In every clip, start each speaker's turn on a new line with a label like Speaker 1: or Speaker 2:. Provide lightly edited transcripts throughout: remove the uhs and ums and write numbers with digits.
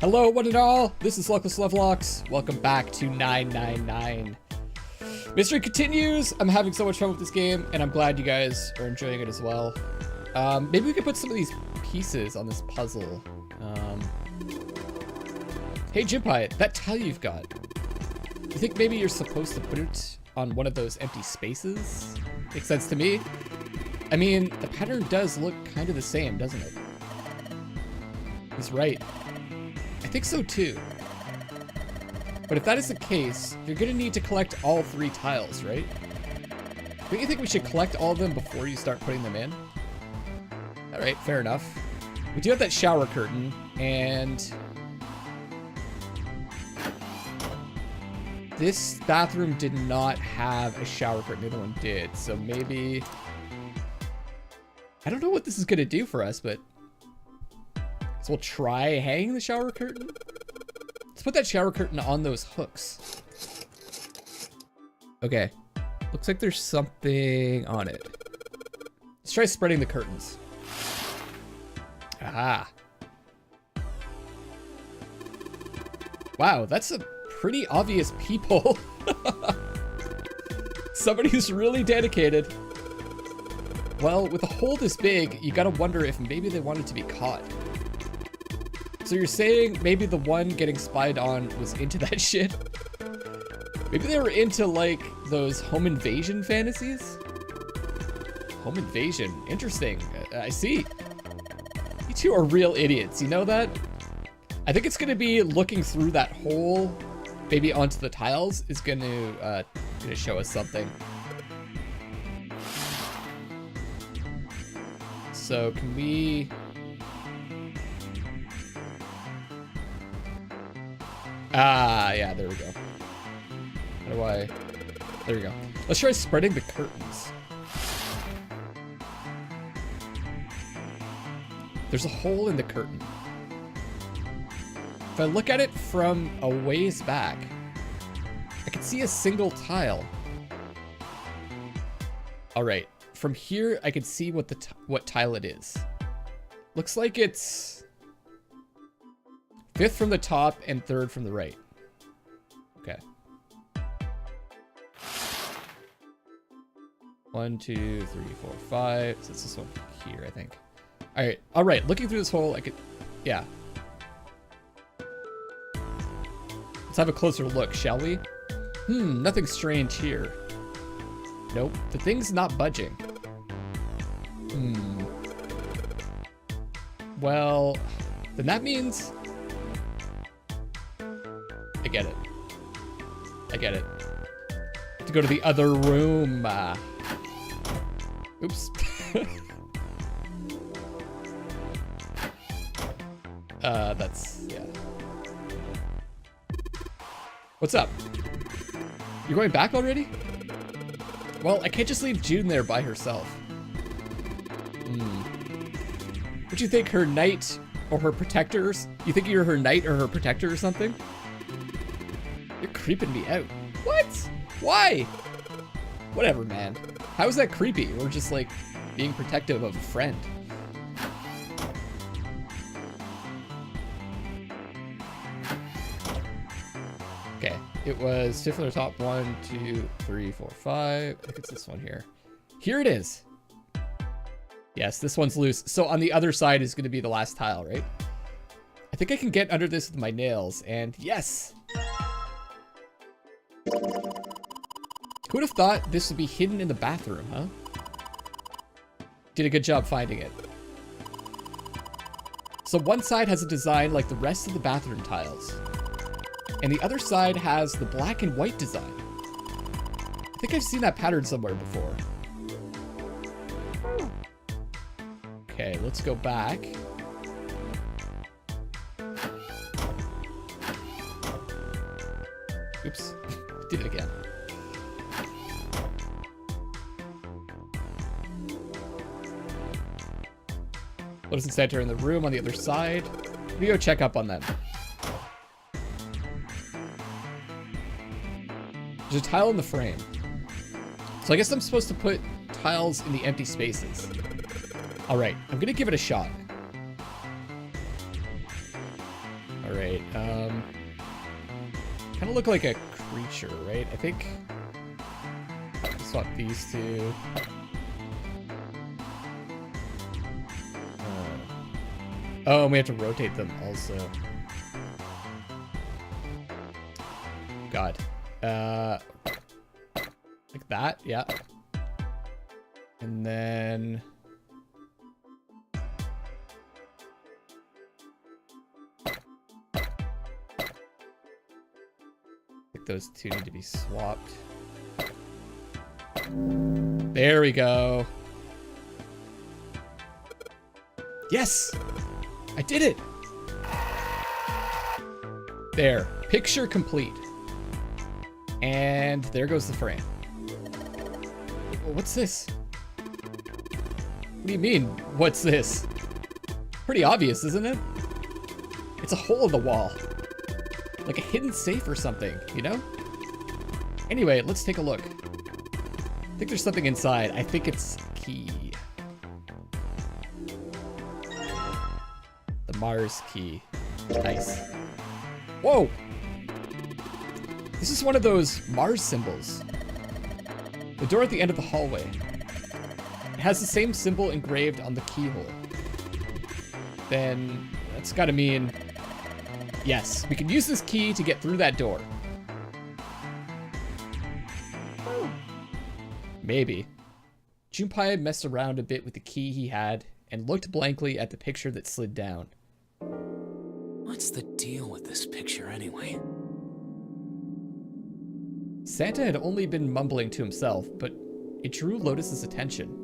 Speaker 1: Hello, one and all. This is Luckless Lovelocks. Welcome back to 999. Mystery continues. I'm having so much fun with this game, and I'm glad you guys are enjoying it as well. Maybe we could put some of these pieces on this puzzle. Hey, Jimpie, that tile you've got. You think maybe you're supposed to put it on one of those empty spaces? Makes sense to me. I mean, the pattern does look kind of the same, doesn't it? He's right. I think so too. But if that is the case, you're gonna need to collect all 3 tiles, right? Don't you think we should collect all of them before you start putting them in? All right, fair enough. We do have that shower curtain, and this bathroom did not have a shower curtain. The other one did, so maybe... I don't know what this is gonna do for us, but... So we'll try hanging the shower curtain. Let's put that shower curtain on those hooks. Okay. Looks like there's something on it. Let's try spreading the curtains. Ah. Wow, that's a pretty obvious peephole. Somebody who's really dedicated. Well, with a hole this big, you gotta wonder if maybe they wanted to be caught. So you're saying maybe the one getting spied on was into that shit? Maybe they were into, like, those home invasion fantasies? Home invasion. Interesting. I see. You two are real idiots. You know that? I think it's going to be looking through that hole, maybe onto the tiles, is going to show us something. So can we... Ah, yeah, there we go. How do I... There we go. Let's try spreading the curtains. There's a hole in the curtain. If I look at it from a ways back, I can see a single tile. All right, from here I can see what what tile it is. Looks like it's 5th from the top and 3rd from the right. Okay. 1, 2, 3, 4, 5. So it's this one here, I think. All right. All right. Looking through this hole, I could, yeah. Let's have a closer look, shall we? Nothing strange here. Nope. The thing's not budging. Well, then that means... I get it. I get it. To go to the other room. Oops. That's, yeah. What's up? You're going back already? Well, I can't just leave June there by herself. What do you think, her knight or her protectors? You think you're her knight or her protector or something? You're creeping me out. What? Why? Whatever, man. How is that creepy? We're just like being protective of a friend. Okay, it was 5th from the top. 1, 2, 3, 4, 5. I think it's this one here. Here it is. Yes, this one's loose. So on the other side is going to be the last tile, right? I think I can get under this with my nails, and yes! Who would have thought this would be hidden in the bathroom, huh? Did a good job finding it. So one side has a design like the rest of the bathroom tiles. And the other side has the black and white design. I think I've seen that pattern somewhere before. Okay, let's go back. Oops, did it again. Lotus and Santa are in the room on the other side. We go check up on them. There's a tile in the frame. So I guess I'm supposed to put tiles in the empty spaces. All right, I'm gonna give it a shot. All All right. Kind of look like a creature, right? I think. Swap these two. Oh, and we have to rotate them also. God. Like that, yeah. And then... I think those two need to be swapped. There we go. Yes! I did it! There. Picture complete. And there goes the frame. What's this? What do you mean, what's this? Pretty obvious, isn't it? It's a hole in the wall. Like a hidden safe or something, you know? Anyway, let's take a look. I think there's something inside. I think it's key. The Mars key. Nice. Whoa! This is one of those Mars symbols. The door at the end of the hallway. It has the same symbol engraved on the keyhole. Then that's gotta mean, yes, we can use this key to get through that door. Maybe. Junpei messed around a bit with the key he had and looked blankly at the picture that slid down.
Speaker 2: What's the deal with this picture anyway?
Speaker 1: Santa had only been mumbling to himself, but it drew Lotus's attention.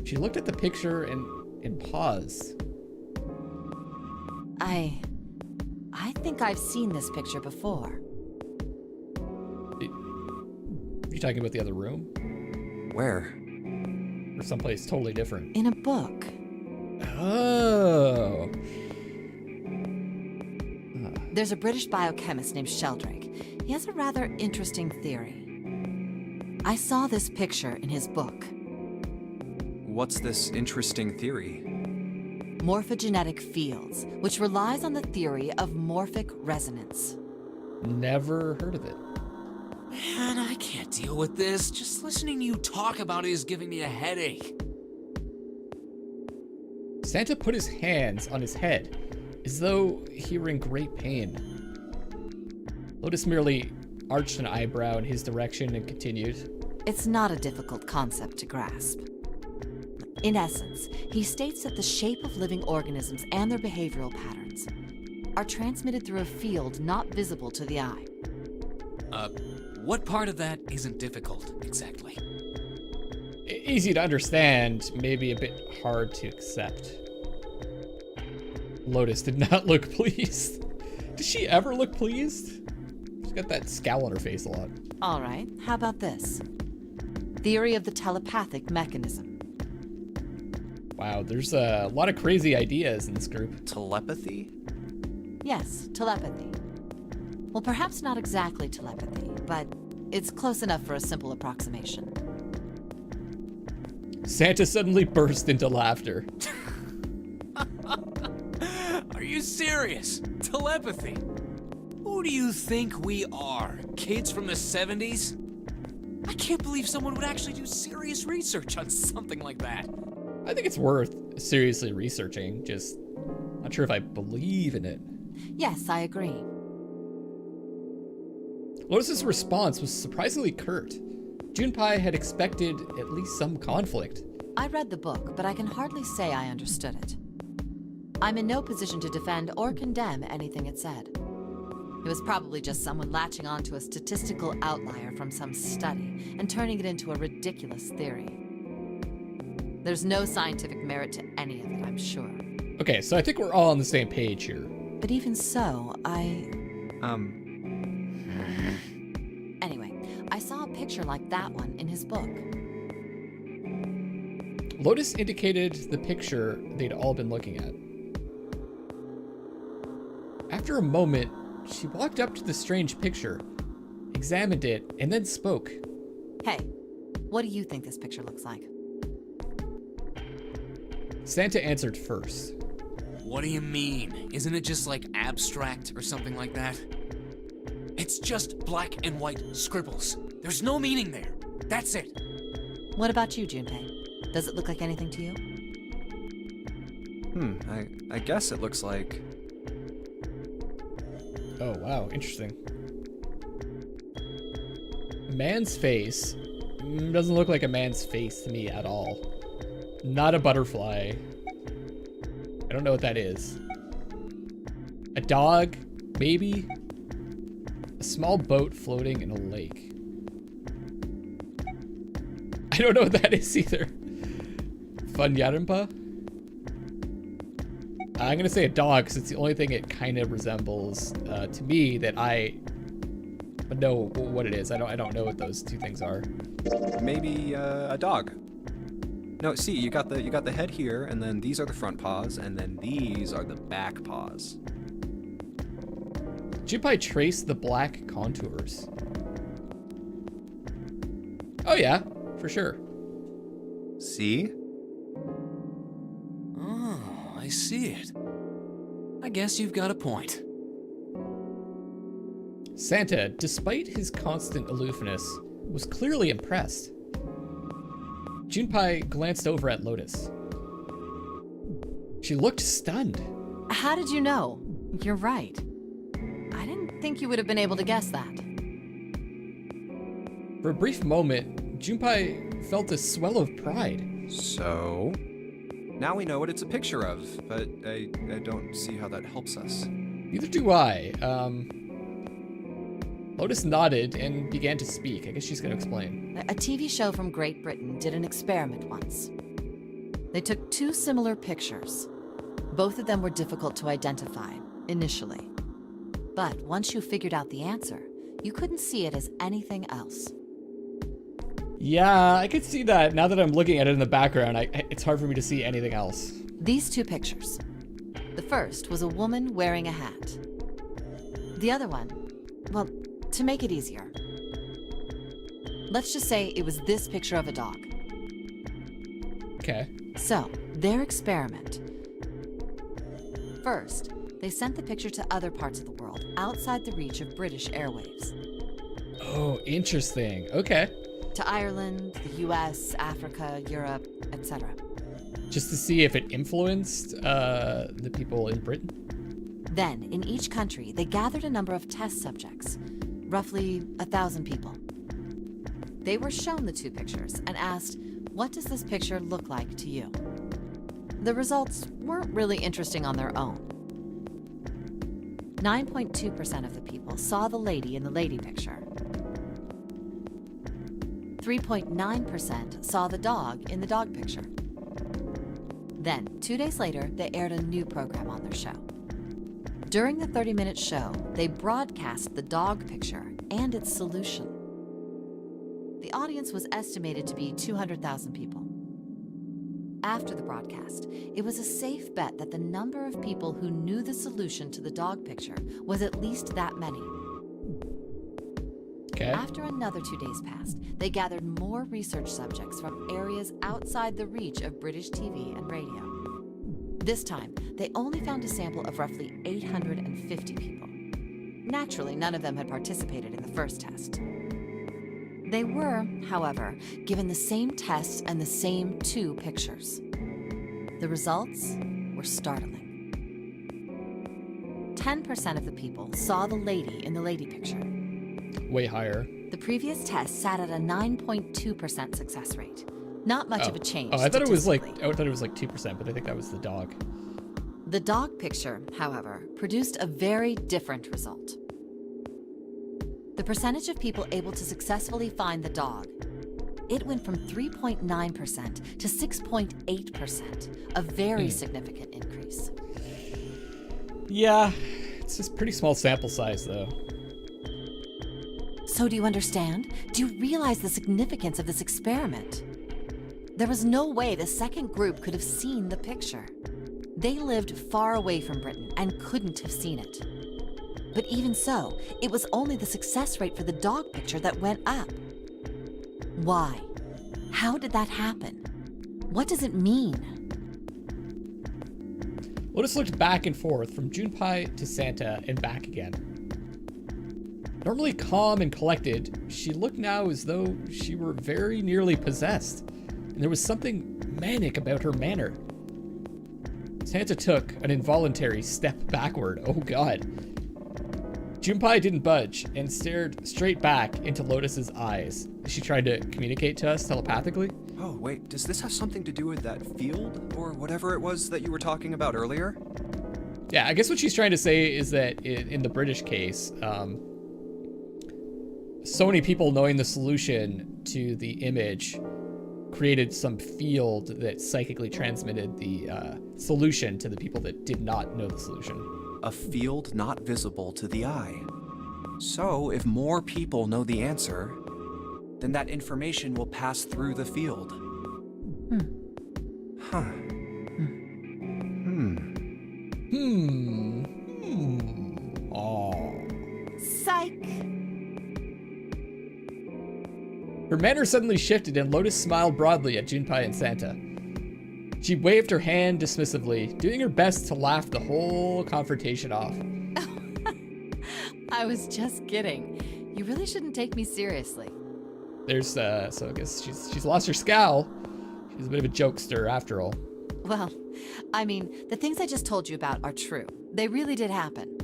Speaker 1: She looked at the picture and paused.
Speaker 3: I think I've seen this picture before.
Speaker 1: You talking about the other room?
Speaker 2: Where?
Speaker 1: Or someplace totally different?
Speaker 3: In a book.
Speaker 1: Oh.
Speaker 3: There's a British biochemist named Sheldrake. He has a rather interesting theory. I saw this picture in his book.
Speaker 4: What's this interesting theory?
Speaker 3: Morphogenetic fields, which relies on the theory of morphic resonance.
Speaker 1: Never heard of it.
Speaker 2: Man, I can't deal with this. Just listening to you talk about it is giving me a headache.
Speaker 1: Santa put his hands on his head, as though he were in great pain. Lotus merely arched an eyebrow in his direction and continued.
Speaker 3: It's not a difficult concept to grasp. In essence, he states that the shape of living organisms and their behavioral patterns are transmitted through a field not visible to the eye.
Speaker 2: What part of that isn't difficult, exactly?
Speaker 1: Easy to understand, maybe a bit hard to accept. Lotus did not look pleased. Does she ever look pleased? She's got that scowl on her face a lot.
Speaker 3: All right, how about this? Theory of the telepathic mechanism.
Speaker 1: Wow, there's a lot of crazy ideas in this group.
Speaker 4: Telepathy?
Speaker 3: Yes, telepathy. Well, perhaps not exactly telepathy, but it's close enough for a simple approximation.
Speaker 1: Santa suddenly burst into laughter.
Speaker 2: Are you serious? Telepathy? Who do you think we are? Kids from the 70s? I can't believe someone would actually do serious research on something like that.
Speaker 1: I think it's worth seriously researching, just not sure if I believe in it.
Speaker 3: Yes, I agree.
Speaker 1: Lotus's response was surprisingly curt. Junpei had expected at least some conflict.
Speaker 3: I read the book, but I can hardly say I understood it. I'm in no position to defend or condemn anything it said. It was probably just someone latching onto a statistical outlier from some study and turning it into a ridiculous theory. There's no scientific merit to any of it, I'm sure.
Speaker 1: Okay, so I think we're all on the same page here.
Speaker 3: But even so, Anyway, I saw a picture like that one in his book.
Speaker 1: Lotus indicated the picture they'd all been looking at. After a moment, she walked up to the strange picture, examined it, and then spoke.
Speaker 3: Hey, what do you think this picture looks like?
Speaker 1: Santa answered first.
Speaker 2: What do you mean? Isn't it just like abstract or something like that? It's just black and white scribbles. There's no meaning there. That's it.
Speaker 3: What about you, Junpei? Does it look like anything to you?
Speaker 4: I guess it looks like...
Speaker 1: Oh, wow, interesting. A man's face doesn't look like a man's face to me at all. Not a butterfly. I don't know what that is. A dog, maybe? A small boat floating in a lake. I don't know what that is either. Funyarimpa? I'm gonna say a dog because it's the only thing it kind of resembles to me that I know what it is. I don't know what those two things are.
Speaker 4: Maybe a dog. No, see, you got the head here, and then these are the front paws, and then these are the back paws.
Speaker 1: Junpei traced the black contours. Oh yeah, for sure.
Speaker 4: See?
Speaker 2: Oh, I see it. I guess you've got a point.
Speaker 1: Santa, despite his constant aloofness, was clearly impressed. Junpei glanced over at Lotus. She looked stunned.
Speaker 3: How did you know? You're right. I didn't think you would have been able to guess that.
Speaker 1: For a brief moment, Junpei felt a swell of pride.
Speaker 4: So, now we know what it's a picture of, but I don't see how that helps us.
Speaker 1: Neither do I. Lotus nodded and began to speak. I guess she's gonna explain.
Speaker 3: A TV show from Great Britain did an experiment once. They took two similar pictures. Both of them were difficult to identify, initially. But once you figured out the answer, you couldn't see it as anything else.
Speaker 1: Yeah, I could see that. Now that I'm looking at it in the background, it's hard for me to see anything else.
Speaker 3: These two pictures. The first was a woman wearing a hat. The other one, well, to make it easier, let's just say it was this picture of a dog.
Speaker 1: Okay.
Speaker 3: So, their experiment. First, they sent the picture to other parts of the world, outside the reach of British airwaves.
Speaker 1: Oh, interesting. Okay.
Speaker 3: To Ireland, the US, Africa, Europe, etc.
Speaker 1: Just to see if it influenced the people in Britain?
Speaker 3: Then, in each country, they gathered a number of test subjects, roughly 1,000 people. They were shown the two pictures and asked, what does this picture look like to you? The results weren't really interesting on their own. 9.2% of the people saw the lady in the lady picture. 3.9% saw the dog in the dog picture. Then, 2 days later, they aired a new program on their show. During the 30-minute show, they broadcast the dog picture and its solution. The audience was estimated to be 200,000 people. After the broadcast, it was a safe bet that the number of people who knew the solution to the dog picture was at least that many.
Speaker 1: Okay.
Speaker 3: After another 2 days passed, they gathered more research subjects from areas outside the reach of British TV and radio. This time, they only found a sample of roughly 850 people. Naturally, none of them had participated in the first test. They were, however, given the same tests and the same two pictures. The results were startling. 10% of the people saw the lady in the lady picture.
Speaker 1: Way higher.
Speaker 3: The previous test sat at a 9.2% success rate. Not much of a change.
Speaker 1: Oh, I thought it was like
Speaker 3: statistically.
Speaker 1: 2%, but I think that was the dog.
Speaker 3: The dog picture, however, produced a very different result. The percentage of people able to successfully find the dog, it went from 3.9% to 6.8%, a very significant increase.
Speaker 1: Yeah, it's just pretty small sample size though.
Speaker 3: So do you understand? Do you realize the significance of this experiment? There was no way the second group could have seen the picture. They lived far away from Britain and couldn't have seen it. But even so, it was only the success rate for the dog picture that went up. Why? How did that happen? What does it mean?
Speaker 1: Lotus looked back and forth from Junpei to Santa and back again. Normally calm and collected, she looked now as though she were very nearly possessed, and there was something manic about her manner. Santa took an involuntary step backward. Oh god. Junpei didn't budge and stared straight back into Lotus's eyes. Is she trying to communicate to us telepathically?
Speaker 4: Oh, wait, does this have something to do with that field or whatever it was that you were talking about earlier?
Speaker 1: Yeah, I guess what she's trying to say is that in the British case, so many people knowing the solution to the image created some field that psychically transmitted the solution to the people that did not know the solution.
Speaker 4: A field not visible to the eye. So, if more people know the answer, then that information will pass through the field. Huh.
Speaker 1: Oh.
Speaker 3: Psych!
Speaker 1: Her manner suddenly shifted and Lotus smiled broadly at Junpei and Santa. She waved her hand dismissively, doing her best to laugh the whole confrontation off.
Speaker 3: I was just kidding. You really shouldn't take me seriously.
Speaker 1: There's, so I guess she's lost her scowl. She's a bit of a jokester after all.
Speaker 3: Well, I mean, the things I just told you about are true. They really did happen.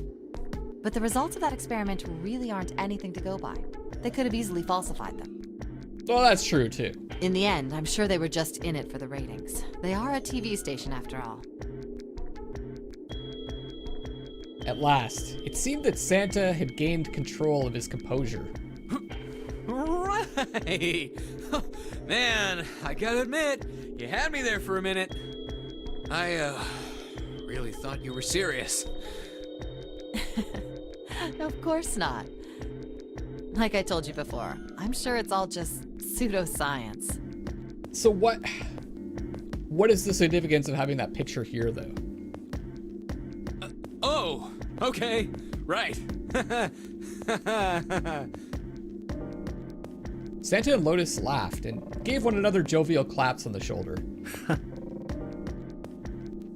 Speaker 3: But the results of that experiment really aren't anything to go by. They could have easily falsified them.
Speaker 1: Well, that's true too.
Speaker 3: In the end, I'm sure they were just in it for the ratings. They are a TV station after all.
Speaker 1: At last, it seemed that Santa had gained control of his composure.
Speaker 2: Right! Man, I gotta admit, you had me there for a minute. I, really thought you were serious.
Speaker 3: Of course not. Like I told you before, I'm sure it's all just pseudoscience.
Speaker 1: So what is the significance of having that picture here, though?
Speaker 2: Oh, okay, right.
Speaker 1: Santa and Lotus laughed and gave one another jovial claps on the shoulder.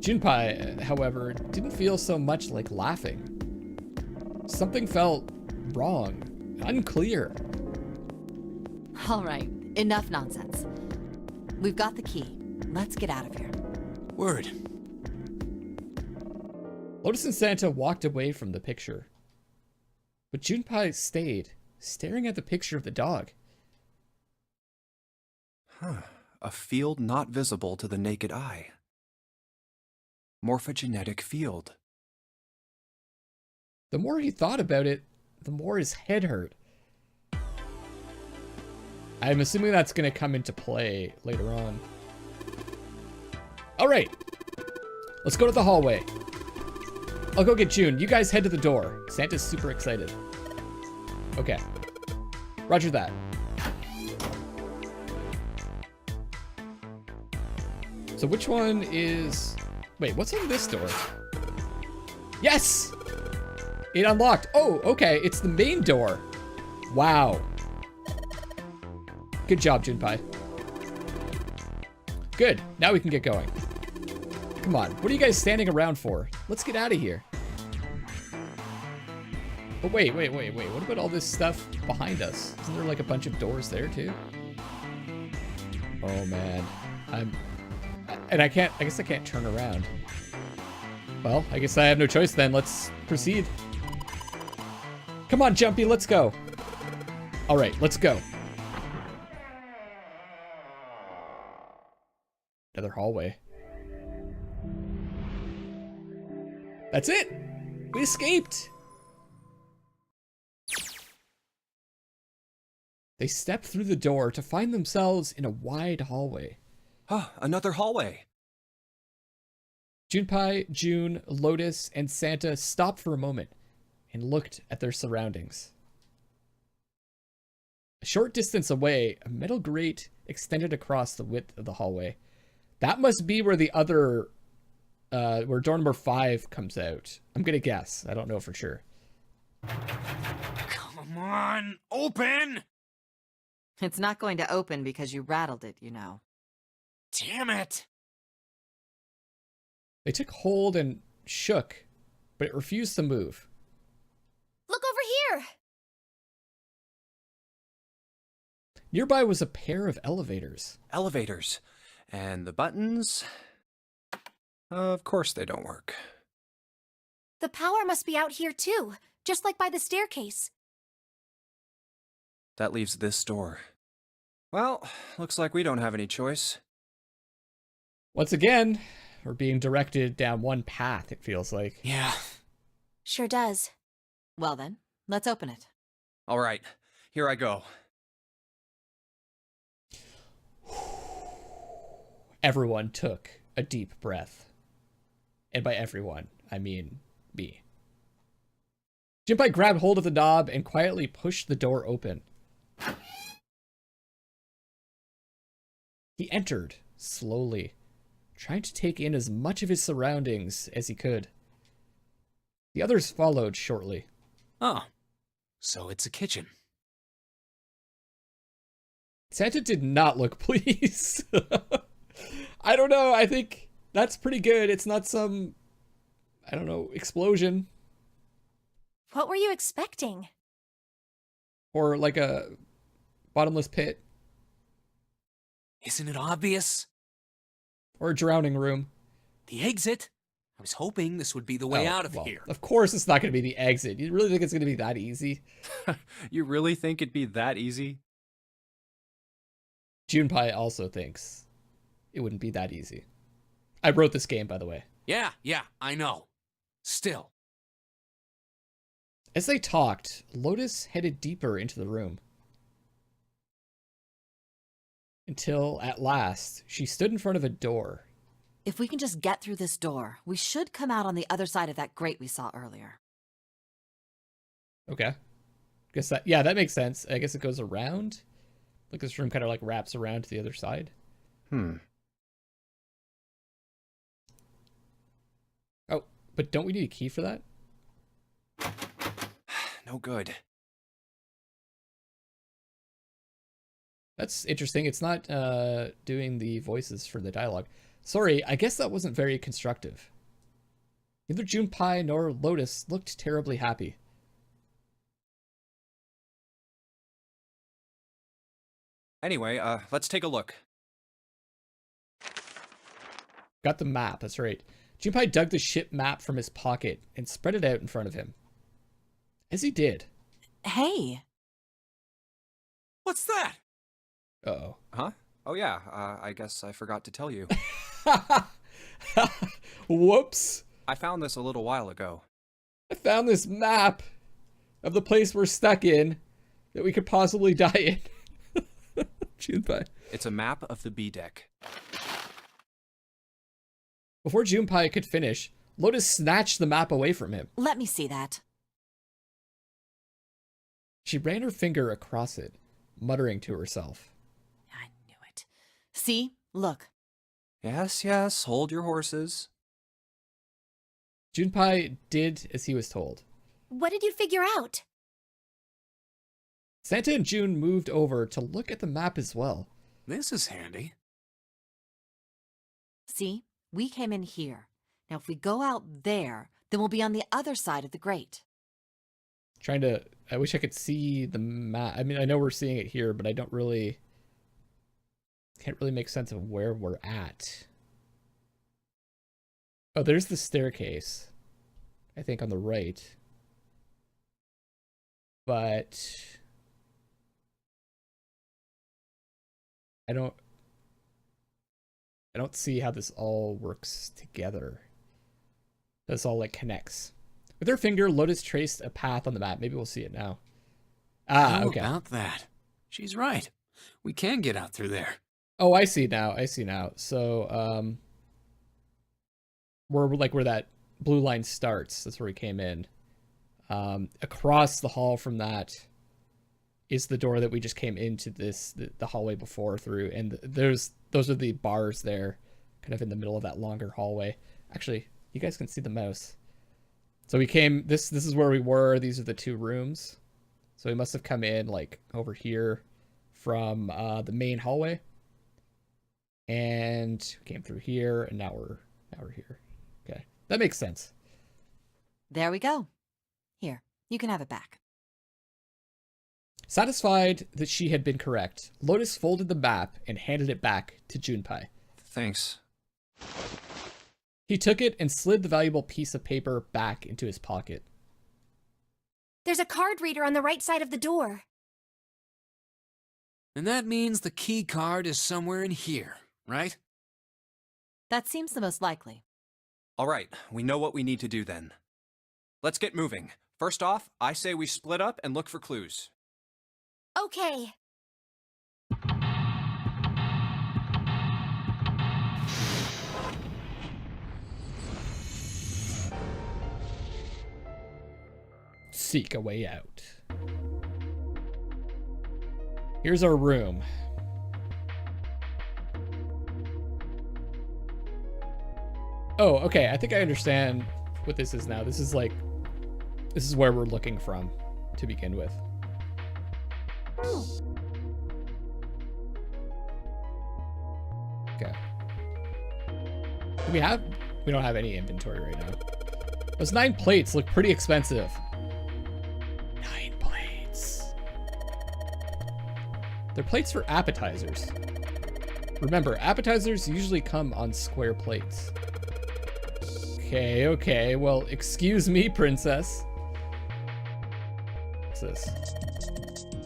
Speaker 1: Junpei, however, didn't feel so much like laughing. Something felt wrong, unclear.
Speaker 3: All right, enough nonsense. We've got the key. Let's get out of here.
Speaker 2: Word.
Speaker 1: Lotus and Santa walked away from the picture. But Junpei stayed, staring at the picture of the dog.
Speaker 4: Huh. A field not visible to the naked eye. Morphogenetic field.
Speaker 1: The more he thought about it, the more his head hurt. I'm assuming that's going to come into play later on. All right, let's go to the hallway. I'll go get June. You guys head to the door. Santa's super excited. Okay, roger that. So which one is... Wait, what's on this door? Yes! It unlocked. Oh, okay, it's the main door. Wow. Good job, Junpei. Good, now we can get going. Come on, what are you guys standing around for? Let's get out of here. But wait. What about all this stuff behind us? Isn't there like a bunch of doors there too? Oh man, I guess I can't turn around. Well, I guess I have no choice then. Let's proceed. Come on, Jumpy, let's go. All right, let's go. Another hallway. That's it. We escaped. They stepped through the door to find themselves in a wide hallway.
Speaker 4: Huh, another hallway.
Speaker 1: Junpei, June, Lotus, and Santa stopped for a moment and looked at their surroundings. A short distance away, a metal grate extended across the width of the hallway. That must be where the other, where door number 5 comes out. I'm gonna guess. I don't know for sure.
Speaker 2: Come on, open!
Speaker 3: It's not going to open because you rattled it, you know.
Speaker 2: Damn it!
Speaker 1: They took hold and shook, but it refused to move.
Speaker 5: Look over here!
Speaker 1: Nearby was a pair of elevators.
Speaker 4: Elevators. And the buttons... Of course they don't work.
Speaker 5: The power must be out here too, just like by the staircase.
Speaker 4: That leaves this door. Well, looks like we don't have any choice.
Speaker 1: Once again, we're being directed down one path, it feels like.
Speaker 2: Yeah.
Speaker 5: Sure does.
Speaker 3: Well then, let's open it.
Speaker 4: All right, here I go.
Speaker 1: Everyone took a deep breath. And by everyone, I mean me. Junpei grabbed hold of the knob and quietly pushed the door open. He entered, slowly, trying to take in as much of his surroundings as he could. The others followed shortly.
Speaker 2: Oh, so it's a kitchen.
Speaker 1: Santa did not look pleased. I don't know, I think that's pretty good. It's not some, I don't know, explosion.
Speaker 5: What were you expecting?
Speaker 1: Or like a bottomless pit.
Speaker 2: Isn't it obvious?
Speaker 1: Or a drowning room.
Speaker 2: The exit? I was hoping this would be the way out of here.
Speaker 1: Of course it's not going to be the exit. You really think it's going to be that easy?
Speaker 4: You really think it'd be that easy?
Speaker 1: Junpei also thinks it wouldn't be that easy. I wrote this game, by the way.
Speaker 2: Yeah, I know. Still.
Speaker 1: As they talked, Lotus headed deeper into the room. Until, at last, she stood in front of a door.
Speaker 3: If we can just get through this door, we should come out on the other side of that grate we saw earlier.
Speaker 1: Okay. Guess that, yeah, that makes sense. I guess it goes around. Like this room kind of like wraps around to the other side. Oh, but don't we need a key for that?
Speaker 4: No good.
Speaker 1: That's interesting. It's not doing the voices for the dialogue. Sorry, I guess that wasn't very constructive. Neither Junpei nor Lotus looked terribly happy.
Speaker 4: Anyway, let's take a look.
Speaker 1: Got the map, that's right. Junpei dug the ship map from his pocket and spread it out in front of him. As he did.
Speaker 3: Hey!
Speaker 2: What's that?
Speaker 1: Uh-oh.
Speaker 4: Huh? Oh yeah, I guess I forgot to tell you.
Speaker 1: Whoops.
Speaker 4: I found this a little while ago.
Speaker 1: I found this map of the place we're stuck in that we could possibly die in. Junpei.
Speaker 4: It's a map of the B deck.
Speaker 1: Before Junpei could finish, Lotus snatched the map away from him.
Speaker 3: Let me see that.
Speaker 1: She ran her finger across it, muttering to herself.
Speaker 3: I knew it. See? Look.
Speaker 4: Yes, yes, hold your horses.
Speaker 1: Junpei did as he was told.
Speaker 5: What did you figure out?
Speaker 1: Santa and June moved over to look at the map as well.
Speaker 2: This is handy.
Speaker 3: See? We came in here. Now if we go out there, then we'll be on the other side of the grate.
Speaker 1: I wish I could see the map. I mean, I know we're seeing it here, but I can't really make sense of where we're at. Oh, there's the staircase, I think, on the right. But I don't see how this all works together. This all like connects. With her finger, Lotus traced a path on the map. Maybe we'll see it now. Ah,
Speaker 2: How
Speaker 1: okay.
Speaker 2: about that? She's right. We can get out through there.
Speaker 1: Oh, I see now. I see now. So, where that blue line starts. That's where we came in. Across the hall from that is the door that we just came into the hallway before through, and those are the bars there, kind of in the middle of that longer hallway. Actually, you guys can see the mouse. So we came. This is where we were. These are the two rooms. So we must have come in like over here from the main hallway, and we came through here, and now we're here. Okay, that makes sense.
Speaker 3: There we go. Here, you can have it back.
Speaker 1: Satisfied that she had been correct, Lotus folded the map and handed it back to Junpei.
Speaker 4: Thanks.
Speaker 1: He took it and slid the valuable piece of paper back into his pocket.
Speaker 5: There's a card reader on the right side of the door.
Speaker 2: And that means the key card is somewhere in here, right?
Speaker 3: That seems the most likely.
Speaker 4: All right, we know what we need to do then. Let's get moving. First off, I say we split up and look for clues.
Speaker 5: Okay.
Speaker 1: Seek a way out. Here's our room. Oh, okay. I think I understand what this is now. This is where we're looking from to begin with. Okay. We don't have any inventory right now. Those 9 plates look pretty expensive. 9 plates. They're plates for appetizers. Remember, appetizers usually come on square plates. Okay, well, excuse me, princess. What's this?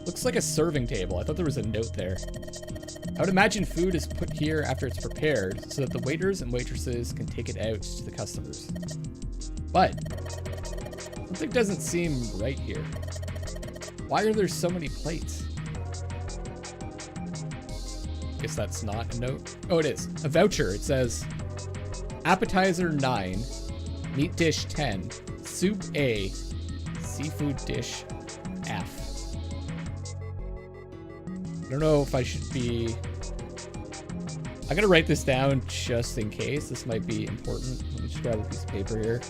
Speaker 1: Looks like a serving table. I thought there was a note there. I would imagine food is put here after it's prepared so that the waiters and waitresses can take it out to the customers. But something doesn't seem right here. Why are there so many plates? Guess that's not a note. Oh, it is. A voucher. It says appetizer 9, meat dish 10, soup A, seafood dish F. I don't know if I should be... I'm gonna write this down just in case. This might be important. Let me just grab a piece of paper here.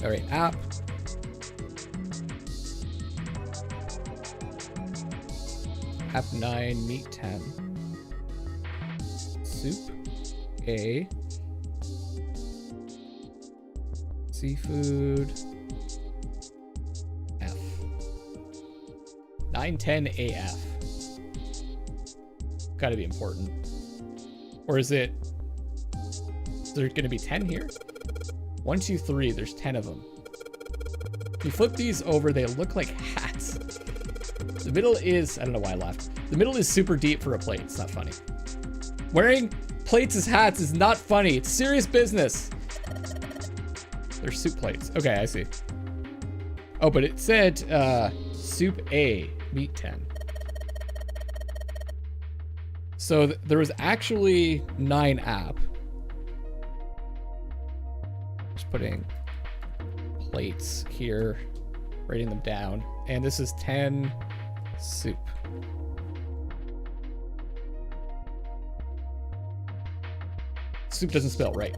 Speaker 1: All right, app. App 9, meat 10. Soup A. Seafood F. 910 AF. Gotta be important. Or is there gonna be 10 here? 1, 2, 3, there's 10 of them. If you flip these over, they look like hats. The middle is, I don't know why I laughed. The middle is super deep for a plate. It's not funny. Wearing plates as hats is not funny. It's serious business. They're soup plates. Okay, I see. Oh, but it said soup A, meat 10. So there was actually 9 app. Just putting plates here, writing them down. And this is 10 soup. Soup doesn't spell right.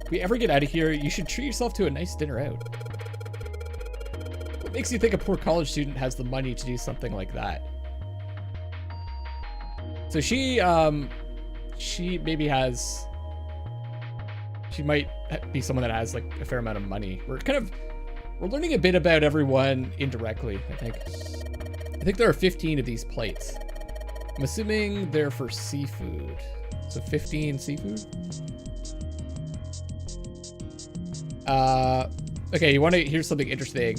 Speaker 1: If we ever get out of here, you should treat yourself to a nice dinner out. What makes you think a poor college student has the money to do something like that? So she maybe has... She might be someone that has like a fair amount of money. We're learning a bit about everyone indirectly, I think. I think there are 15 of these plates. I'm assuming they're for seafood. So 15 seafood? Okay, you want to hear something interesting.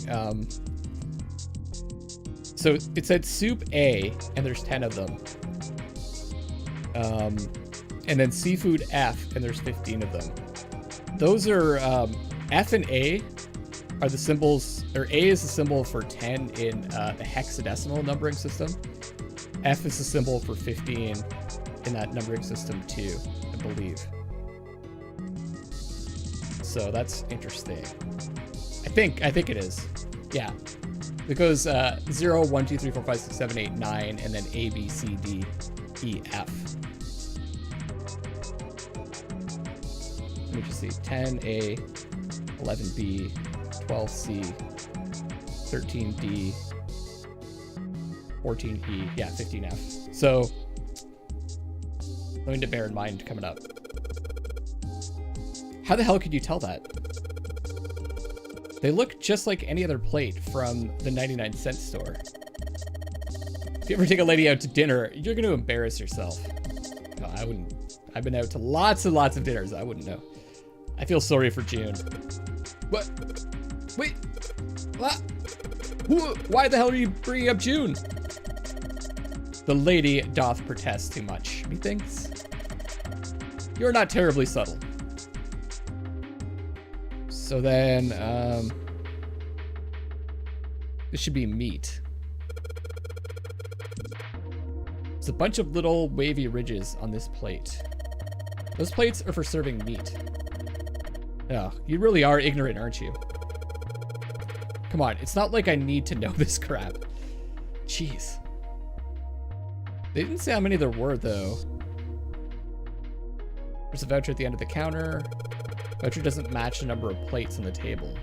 Speaker 1: So it said soup A, and there's 10 of them. And then seafood F, and there's 15 of them. Those are, F and A are the symbols, or A is the symbol for 10 in the hexadecimal numbering system. F is the symbol for 15 in that numbering system too, I believe. So that's interesting. I think it is. Yeah. It goes 0, 1, 2, 3, 4, 5, 6, 7, 8, 9, and then A, B, C, D, E, F. Let me just see. 10A, 11B, 12C, 13D, 14E, yeah, 15F. So Something to bear in mind coming up. How the hell could you tell that? They look just like any other plate from the 99-cent store. If you ever take a lady out to dinner, you're going to embarrass yourself. No, I wouldn't. I've been out to lots and lots of dinners. I wouldn't know. I feel sorry for June. What? Wait. What? Why the hell are you bringing up June? The lady doth protest too much, methinks. You're not terribly subtle. So then, this should be meat. There's a bunch of little wavy ridges on this plate. Those plates are for serving meat. Oh, you really are ignorant, aren't you? Come on, it's not like I need to know this crap. Jeez. They didn't say how many there were, though. There's a voucher at the end of the counter. Voucher doesn't match the number of plates on the table.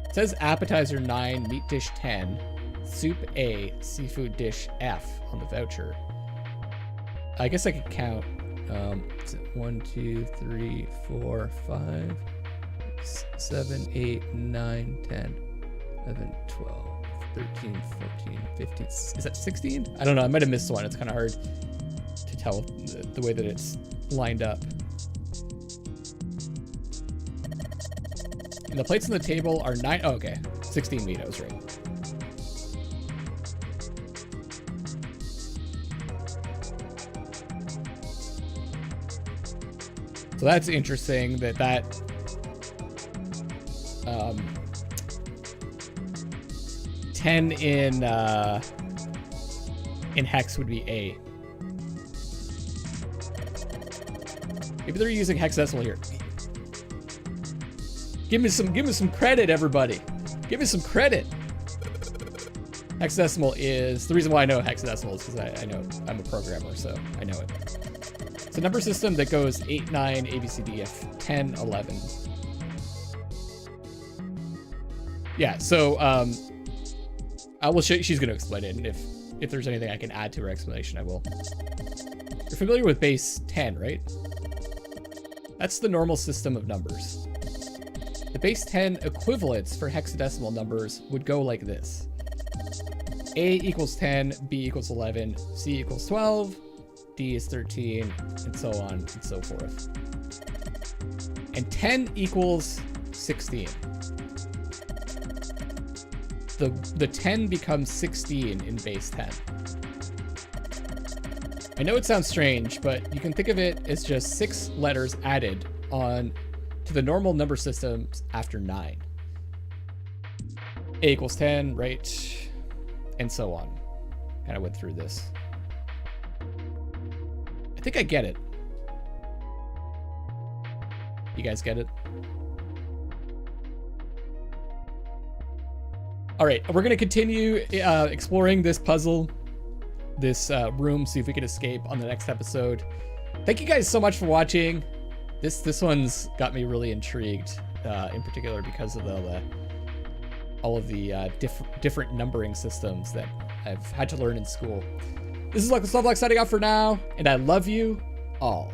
Speaker 1: It says appetizer 9, meat dish 10, soup A, seafood dish F on the voucher. I guess I could count. 1, 2, 3, 4, 5, 6, 7, 8, 9, 10, 11, 12, 13, 14, 15. Is that 16? I don't know. I might have missed one. It's kind of hard to tell the way that it's lined up. And the plates on the table are 9. Oh, okay. 16 meat. I was right. So that's interesting that 10 in hex would be A. Maybe they're using hexadecimal here. Give me some credit, everybody. Give me some credit. Hexadecimal is the reason why I know hexadecimal is because I know I'm a programmer, so I know it. It's a number system that goes 8, 9, ABCDF, 10, 11. Yeah, so I will show you, she's going to explain it, and if there's anything I can add to her explanation, I will. You're familiar with base 10, right? That's the normal system of numbers. The base 10 equivalents for hexadecimal numbers would go like this. A equals 10, B equals 11, C equals 12, D is 13, and so on and so forth. And 10 equals 16. The 10 becomes 16 in base 10. I know it sounds strange, but you can think of it as just 6 letters added on to the normal number systems after 9. A equals 10, right? And so on. Kind of went through this. I think I get it. You guys get it? All right, we're gonna continue exploring this puzzle, this room, see if we can escape on the next episode. Thank you guys so much for watching. This one's got me really intrigued, in particular because of all of the different numbering systems that I've had to learn in school. This is Luckless signing off for now, and I love you all.